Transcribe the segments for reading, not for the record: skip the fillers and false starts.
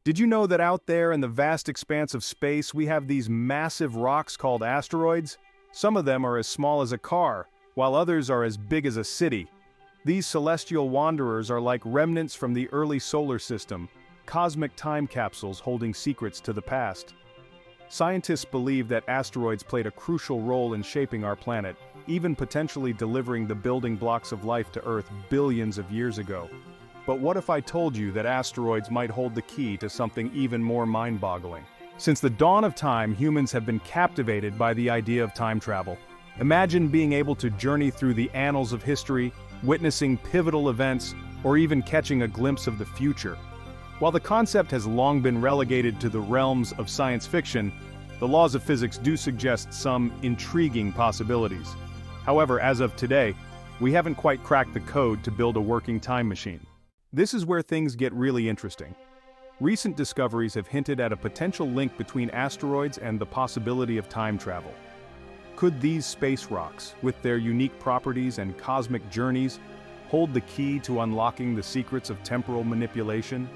Did you know that out there in the vast expanse of space we have these massive rocks called asteroids? Some of them are as small as a car, while others are as big as a city. These celestial wanderers are like remnants from the early solar system, cosmic time capsules holding secrets to the past. Scientists believe that asteroids played a crucial role in shaping our planet, even potentially delivering the building blocks of life to Earth billions of years ago. But what if I told you that asteroids might hold the key to something even more mind-boggling? Since the dawn of time, humans have been captivated by the idea of time travel. Imagine being able to journey through the annals of history, witnessing pivotal events, or even catching a glimpse of the future. While the concept has long been relegated to the realms of science fiction, the laws of physics do suggest some intriguing possibilities. However, as of today, we haven't quite cracked the code to build a working time machine. This is where things get really interesting. Recent discoveries have hinted at a potential link between asteroids and the possibility of time travel. Could these space rocks, with their unique properties and cosmic journeys, hold the key to unlocking the secrets of temporal manipulation?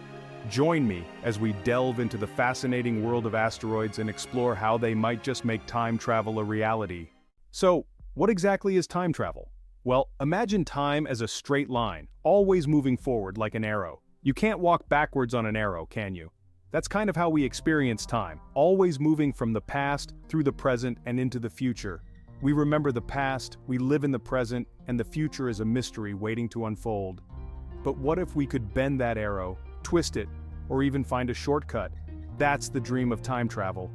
Join me as we delve into the fascinating world of asteroids and explore how they might just make time travel a reality. So, what exactly is time travel? Well, imagine time as a straight line, always moving forward like an arrow. You can't walk backwards on an arrow, can you? That's kind of how we experience time, always moving from the past, through the present, and into the future. We remember the past, we live in the present, and the future is a mystery waiting to unfold. But what if we could bend that arrow, twist it, or even find a shortcut? That's the dream of time travel.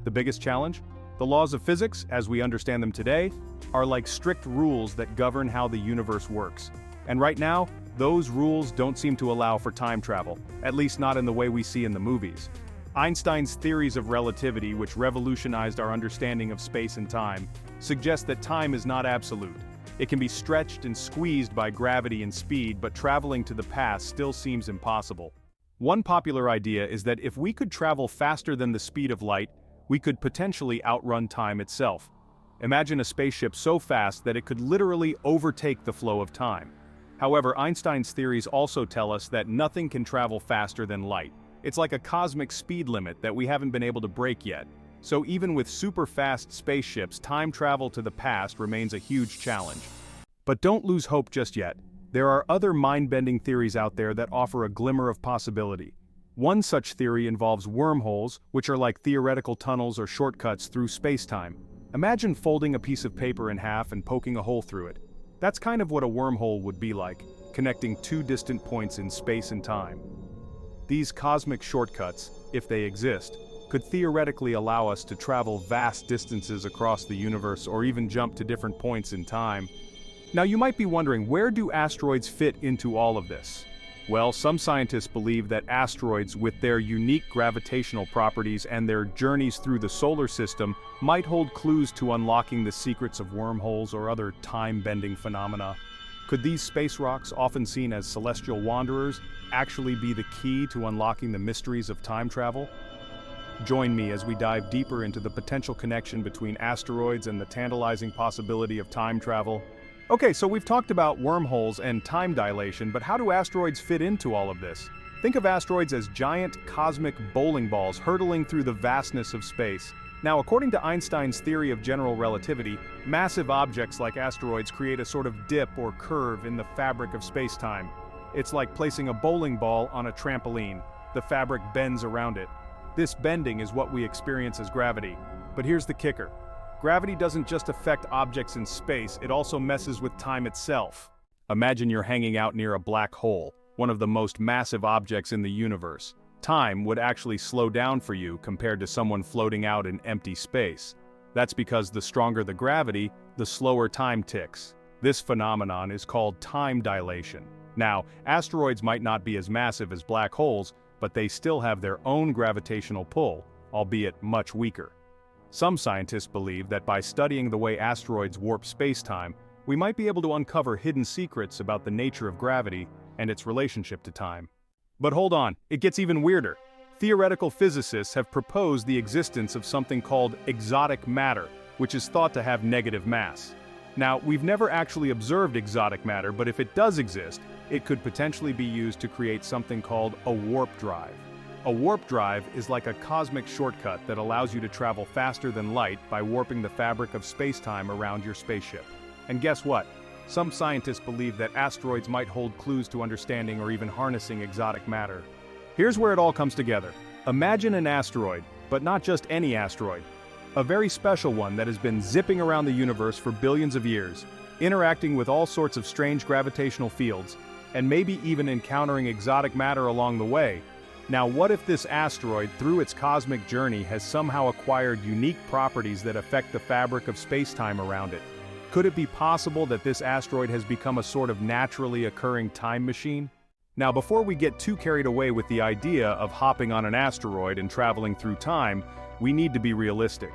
The biggest challenge? The laws of physics, as we understand them today, are like strict rules that govern how the universe works. And right now, those rules don't seem to allow for time travel, at least not in the way we see in the movies. Einstein's theories of relativity, which revolutionized our understanding of space and time, suggest that time is not absolute. It can be stretched and squeezed by gravity and speed, but traveling to the past still seems impossible. One popular idea is that if we could travel faster than the speed of light, we could potentially outrun time itself. Imagine a spaceship so fast that it could literally overtake the flow of time. However, Einstein's theories also tell us that nothing can travel faster than light. It's like a cosmic speed limit that we haven't been able to break yet. So even with super fast spaceships, time travel to the past remains a huge challenge. But don't lose hope just yet. There are other mind-bending theories out there that offer a glimmer of possibility. One such theory involves wormholes, which are like theoretical tunnels or shortcuts through space-time. Imagine folding a piece of paper in half and poking a hole through it. That's kind of what a wormhole would be like, connecting two distant points in space and time. These cosmic shortcuts, if they exist, could theoretically allow us to travel vast distances across the universe or even jump to different points in time. Now you might be wondering, where do asteroids fit into all of this? Well, some scientists believe that asteroids, with their unique gravitational properties and their journeys through the solar system, might hold clues to unlocking the secrets of wormholes or other time-bending phenomena. Could these space rocks, often seen as celestial wanderers, actually be the key to unlocking the mysteries of time travel? Join me as we dive deeper into the potential connection between asteroids and the tantalizing possibility of time travel. Okay, so we've talked about wormholes and time dilation, but how do asteroids fit into all of this? Think of asteroids as giant cosmic bowling balls hurtling through the vastness of space. Now, according to Einstein's theory of general relativity, massive objects like asteroids create a sort of dip or curve in the fabric of space-time. It's like placing a bowling ball on a trampoline. The fabric bends around it. This bending is what we experience as gravity. But here's the kicker. Gravity doesn't just affect objects in space, it also messes with time itself. Imagine you're hanging out near a black hole, one of the most massive objects in the universe. Time would actually slow down for you compared to someone floating out in empty space. That's because the stronger the gravity, the slower time ticks. This phenomenon is called time dilation. Now, asteroids might not be as massive as black holes, but they still have their own gravitational pull, albeit much weaker. Some scientists believe that by studying the way asteroids warp space-time, we might be able to uncover hidden secrets about the nature of gravity and its relationship to time. But hold on, it gets even weirder. Theoretical physicists have proposed the existence of something called exotic matter, which is thought to have negative mass. Now, we've never actually observed exotic matter, but if it does exist, it could potentially be used to create something called a warp drive. A warp drive is like a cosmic shortcut that allows you to travel faster than light by warping the fabric of space-time around your spaceship. And guess what? Some scientists believe that asteroids might hold clues to understanding or even harnessing exotic matter. Here's where it all comes together. Imagine an asteroid, but not just any asteroid. A very special one that has been zipping around the universe for billions of years, interacting with all sorts of strange gravitational fields, and maybe even encountering exotic matter along the way. Now, what if this asteroid, through its cosmic journey, has somehow acquired unique properties that affect the fabric of space-time around it? Could it be possible that this asteroid has become a sort of naturally occurring time machine? Now, before we get too carried away with the idea of hopping on an asteroid and traveling through time, we need to be realistic.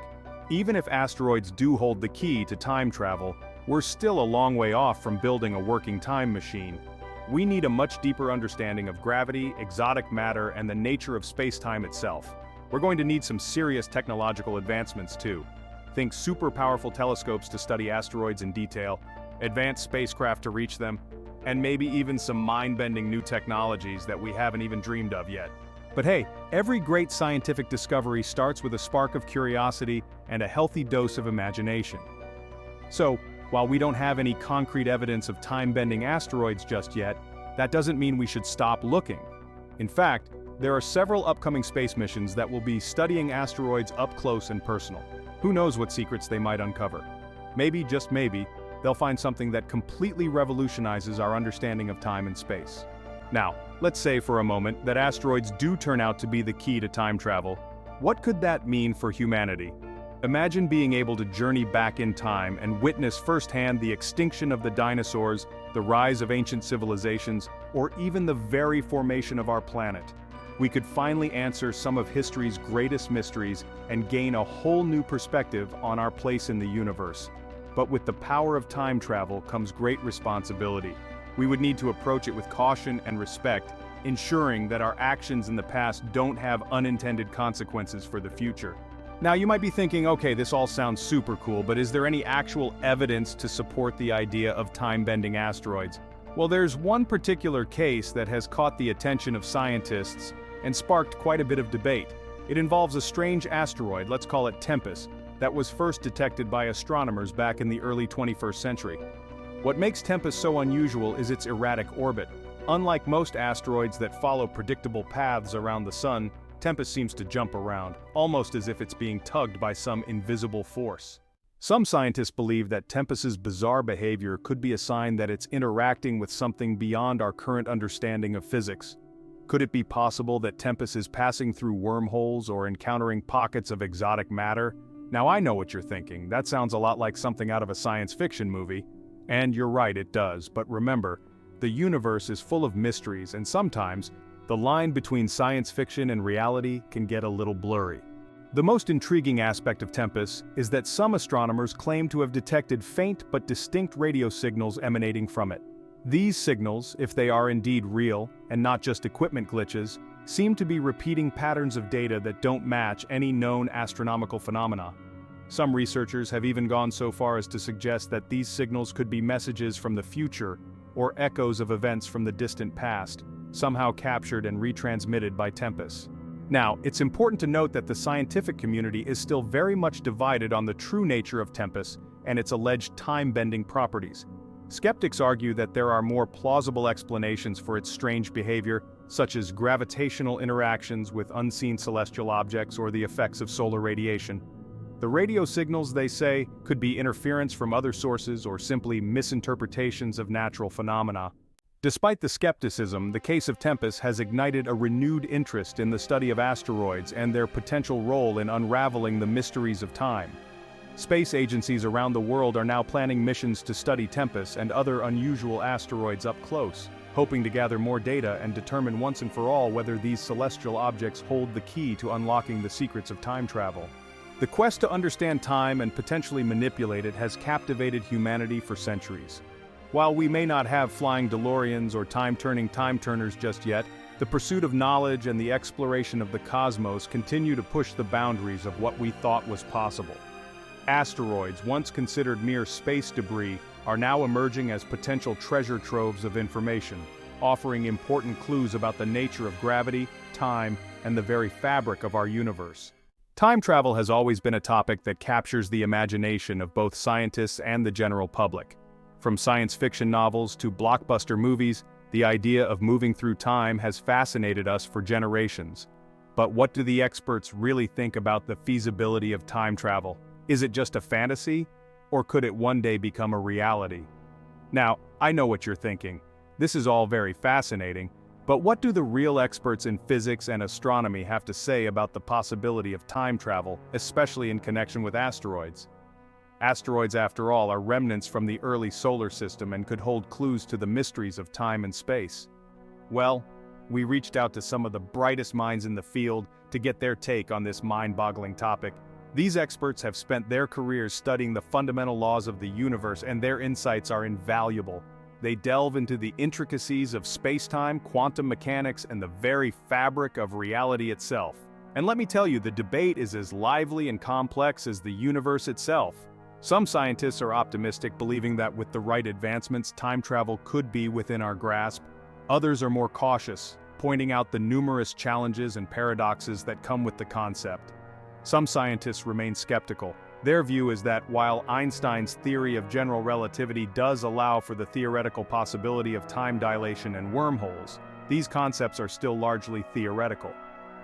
Even if asteroids do hold the key to time travel, we're still a long way off from building a working time machine. We need a much deeper understanding of gravity, exotic matter, and the nature of space-time itself. We're going to need some serious technological advancements too. Think super powerful telescopes to study asteroids in detail, advanced spacecraft to reach them, and maybe even some mind-bending new technologies that we haven't even dreamed of yet. But hey, every great scientific discovery starts with a spark of curiosity and a healthy dose of imagination. So, while we don't have any concrete evidence of time-bending asteroids just yet, that doesn't mean we should stop looking. In fact, there are several upcoming space missions that will be studying asteroids up close and personal. Who knows what secrets they might uncover? Maybe, just maybe, they'll find something that completely revolutionizes our understanding of time and space. Now, let's say for a moment that asteroids do turn out to be the key to time travel. What could that mean for humanity? Imagine being able to journey back in time and witness firsthand the extinction of the dinosaurs, the rise of ancient civilizations, or even the very formation of our planet. We could finally answer some of history's greatest mysteries and gain a whole new perspective on our place in the universe. But with the power of time travel comes great responsibility. We would need to approach it with caution and respect, ensuring that our actions in the past don't have unintended consequences for the future. Now you might be thinking, okay, this all sounds super cool, but is there any actual evidence to support the idea of time-bending asteroids? Well, there's one particular case that has caught the attention of scientists and sparked quite a bit of debate. It involves a strange asteroid, let's call it Tempus, that was first detected by astronomers back in the early 21st century. What makes Tempus so unusual is its erratic orbit. Unlike most asteroids that follow predictable paths around the sun, Tempus seems to jump around, almost as if it's being tugged by some invisible force. Some scientists believe that Tempus's bizarre behavior could be a sign that it's interacting with something beyond our current understanding of physics. Could it be possible that Tempus is passing through wormholes or encountering pockets of exotic matter? Now I know what you're thinking, that sounds a lot like something out of a science fiction movie. And you're right, it does, but remember, the universe is full of mysteries and sometimes, the line between science fiction and reality can get a little blurry. The most intriguing aspect of Tempus is that some astronomers claim to have detected faint but distinct radio signals emanating from it. These signals, if they are indeed real, and not just equipment glitches, seem to be repeating patterns of data that don't match any known astronomical phenomena. Some researchers have even gone so far as to suggest that these signals could be messages from the future or echoes of events from the distant past, somehow captured and retransmitted by Tempus. Now, it's important to note that the scientific community is still very much divided on the true nature of Tempus and its alleged time-bending properties. Skeptics argue that there are more plausible explanations for its strange behavior, such as gravitational interactions with unseen celestial objects or the effects of solar radiation. The radio signals, they say, could be interference from other sources or simply misinterpretations of natural phenomena. Despite the skepticism, the case of Tempus has ignited a renewed interest in the study of asteroids and their potential role in unraveling the mysteries of time. Space agencies around the world are now planning missions to study Tempus and other unusual asteroids up close, hoping to gather more data and determine once and for all whether these celestial objects hold the key to unlocking the secrets of time travel. The quest to understand time and potentially manipulate it has captivated humanity for centuries. While we may not have flying DeLoreans or time-turning time-turners just yet, the pursuit of knowledge and the exploration of the cosmos continue to push the boundaries of what we thought was possible. Asteroids, once considered mere space debris, are now emerging as potential treasure troves of information, offering important clues about the nature of gravity, time, and the very fabric of our universe. Time travel has always been a topic that captures the imagination of both scientists and the general public. From science fiction novels to blockbuster movies, the idea of moving through time has fascinated us for generations. But what do the experts really think about the feasibility of time travel? Is it just a fantasy, or could it one day become a reality? Now, I know what you're thinking. This is all very fascinating, but what do the real experts in physics and astronomy have to say about the possibility of time travel, especially in connection with asteroids? Asteroids, after all, are remnants from the early solar system and could hold clues to the mysteries of time and space. Well, we reached out to some of the brightest minds in the field to get their take on this mind-boggling topic. These experts have spent their careers studying the fundamental laws of the universe, and their insights are invaluable. They delve into the intricacies of space-time, quantum mechanics, and the very fabric of reality itself. And let me tell you, the debate is as lively and complex as the universe itself. Some scientists are optimistic, believing that with the right advancements, time travel could be within our grasp. Others are more cautious, pointing out the numerous challenges and paradoxes that come with the concept. Some scientists remain skeptical. Their view is that while Einstein's theory of general relativity does allow for the theoretical possibility of time dilation and wormholes, these concepts are still largely theoretical.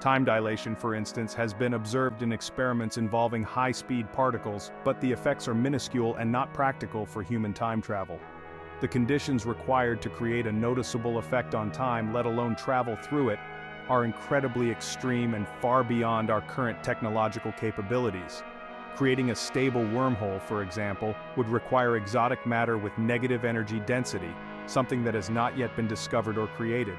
Time dilation, for instance, has been observed in experiments involving high-speed particles, but the effects are minuscule and not practical for human time travel. The conditions required to create a noticeable effect on time, let alone travel through it, are incredibly extreme and far beyond our current technological capabilities. Creating a stable wormhole, for example, would require exotic matter with negative energy density, something that has not yet been discovered or created.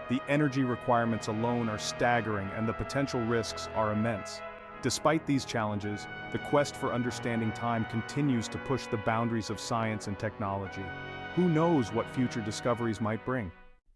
The energy requirements alone are staggering, and the potential risks are immense. Despite these challenges, the quest for understanding time continues to push the boundaries of science and technology. Who knows what future discoveries might bring?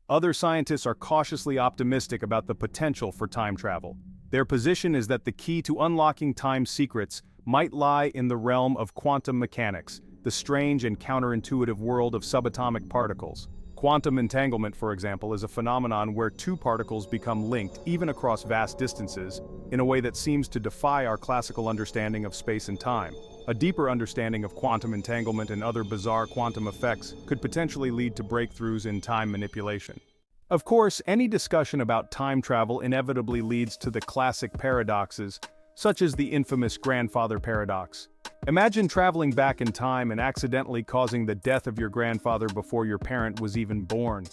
Other scientists are cautiously optimistic about the potential for time travel. Their position is that the key to unlocking time's secrets might lie in the realm of quantum mechanics, the strange and counterintuitive world of subatomic particles. Quantum entanglement, for example, is a phenomenon where two particles become linked, even across vast distances, in a way that seems to defy our classical understanding of space and time. A deeper understanding of quantum entanglement and other bizarre quantum effects could potentially lead to breakthroughs in time manipulation. Of course, any discussion about time travel inevitably leads to the classic paradoxes, such as the infamous grandfather paradox. Imagine traveling back in time and accidentally causing the death of your grandfather before your parent was even born.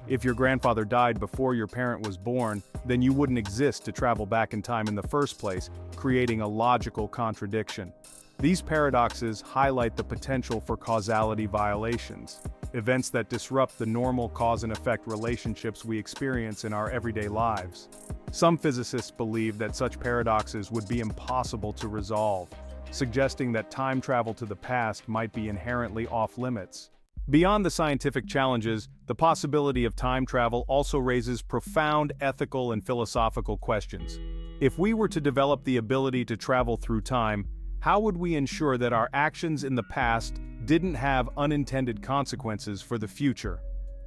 If your grandfather died before your parent was born, then you wouldn't exist to travel back in time in the first place, creating a logical contradiction. These paradoxes highlight the potential for causality violations, events that disrupt the normal cause and effect relationships we experience in our everyday lives. Some physicists believe that such paradoxes would be impossible to resolve, suggesting that time travel to the past might be inherently off-limits. Beyond the scientific challenges, the possibility of time travel also raises profound ethical and philosophical questions. If we were to develop the ability to travel through time, how would we ensure that our actions in the past didn't have unintended consequences for the future?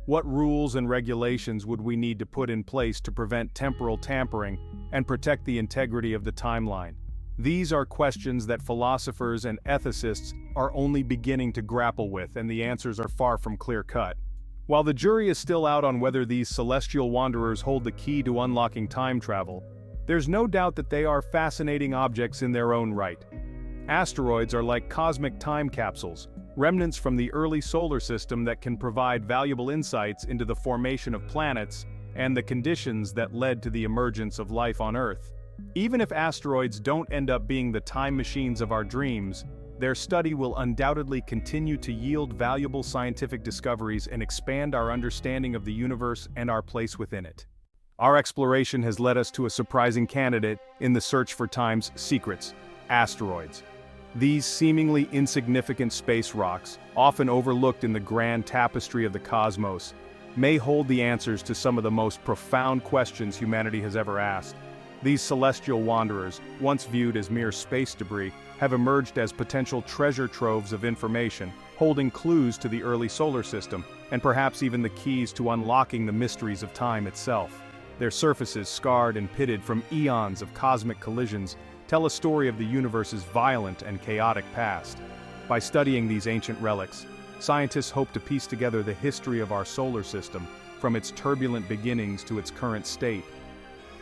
What rules and regulations would we need to put in place to prevent temporal tampering and protect the integrity of the timeline? These are questions that philosophers and ethicists are only beginning to grapple with, and the answers are far from clear-cut. While the jury is still out on whether these celestial wanderers hold the key to unlocking time travel, there's no doubt that they are fascinating objects in their own right. Asteroids are like cosmic time capsules, remnants from the early solar system that can provide valuable insights into the formation of planets and the conditions that led to the emergence of life on Earth. Even if asteroids don't end up being the time machines of our dreams, their study will undoubtedly continue to yield valuable scientific discoveries and expand our understanding of the universe and our place within it. Our exploration has led us to a surprising candidate in the search for time's secrets: asteroids. These seemingly insignificant space rocks, often overlooked in the grand tapestry of the cosmos, may hold the answers to some of the most profound questions humanity has ever asked. These celestial wanderers, once viewed as mere space debris, have emerged as potential treasure troves of information, holding clues to the early solar system, and perhaps even the keys to unlocking the mysteries of time itself. Their surfaces, scarred and pitted from eons of cosmic collisions, tell a story of the universe's violent and chaotic past. By studying these ancient relics, scientists hope to piece together the history of our solar system, from its turbulent beginnings to its current state.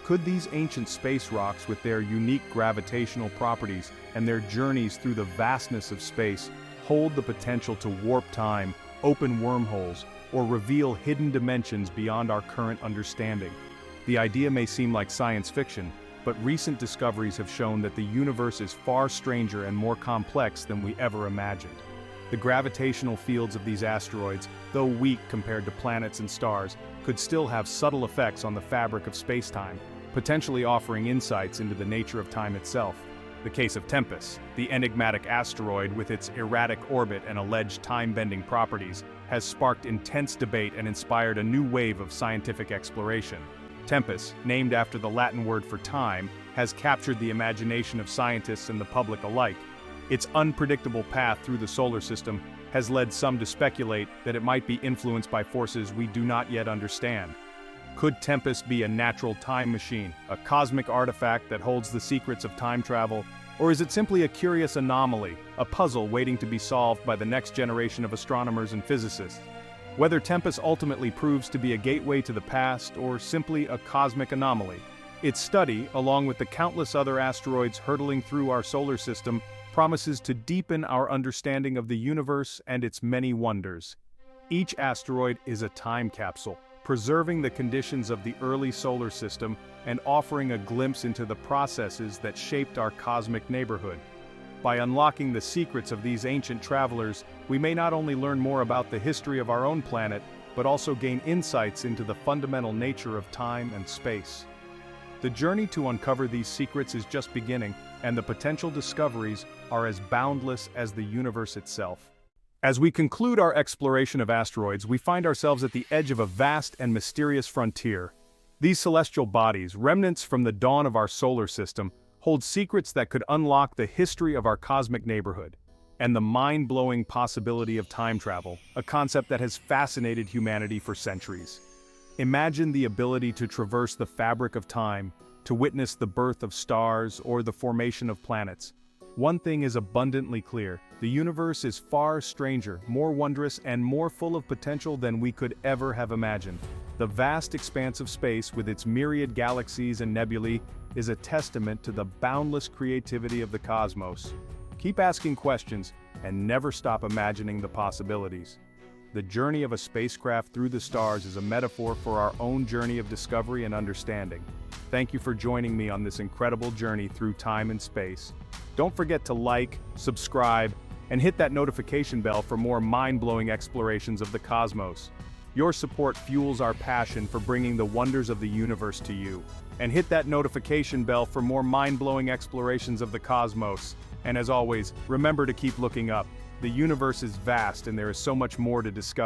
Could these ancient space rocks, with their unique gravitational properties and their journeys through the vastness of space, hold the potential to warp time, open wormholes, or reveal hidden dimensions beyond our current understanding? The idea may seem like science fiction, but recent discoveries have shown that the universe is far stranger and more complex than we ever imagined. The gravitational fields of these asteroids, though weak compared to planets and stars, could still have subtle effects on the fabric of space-time, potentially offering insights into the nature of time itself. The case of Tempest, the enigmatic asteroid with its erratic orbit and alleged time-bending properties, has sparked intense debate and inspired a new wave of scientific exploration. Tempest, named after the Latin word for time, has captured the imagination of scientists and the public alike. Its unpredictable path through the solar system has led some to speculate that it might be influenced by forces we do not yet understand. Could Tempest be a natural time machine, a cosmic artifact that holds the secrets of time travel, or is it simply a curious anomaly, a puzzle waiting to be solved by the next generation of astronomers and physicists? Whether Tempest ultimately proves to be a gateway to the past or simply a cosmic anomaly, its study, along with the countless other asteroids hurtling through our solar system, promises to deepen our understanding of the universe and its many wonders. Each asteroid is a time capsule, preserving the conditions of the early solar system and offering a glimpse into the processes that shaped our cosmic neighborhood. By unlocking the secrets of these ancient travelers, we may not only learn more about the history of our own planet, but also gain insights into the fundamental nature of time and space. The journey to uncover these secrets is just beginning, and the potential discoveries are as boundless as the universe itself. As we conclude our exploration of asteroids, we find ourselves at the edge of a vast and mysterious frontier. These celestial bodies, remnants from the dawn of our solar system, hold secrets that could unlock the history of our cosmic neighborhood, and the mind-blowing possibility of time travel, a concept that has fascinated humanity for centuries. Imagine the ability to traverse the fabric of time, to witness the birth of stars or the formation of planets. One thing is abundantly clear: the universe is far stranger, more wondrous, and more full of potential than we could ever have imagined. The vast expanse of space, with its myriad galaxies and nebulae, is a testament to the boundless creativity of the cosmos. Keep asking questions, and never stop imagining the possibilities. The journey of a spacecraft through the stars is a metaphor for our own journey of discovery and understanding. Thank you for joining me on this incredible journey through time and space. Don't forget to like, subscribe, and hit that notification bell for more mind-blowing explorations of the cosmos. Your support fuels our passion for bringing the wonders of the universe to you. And hit that notification bell for more mind-blowing explorations of the cosmos. And as always, remember to keep looking up. The universe is vast and there is so much more to discover.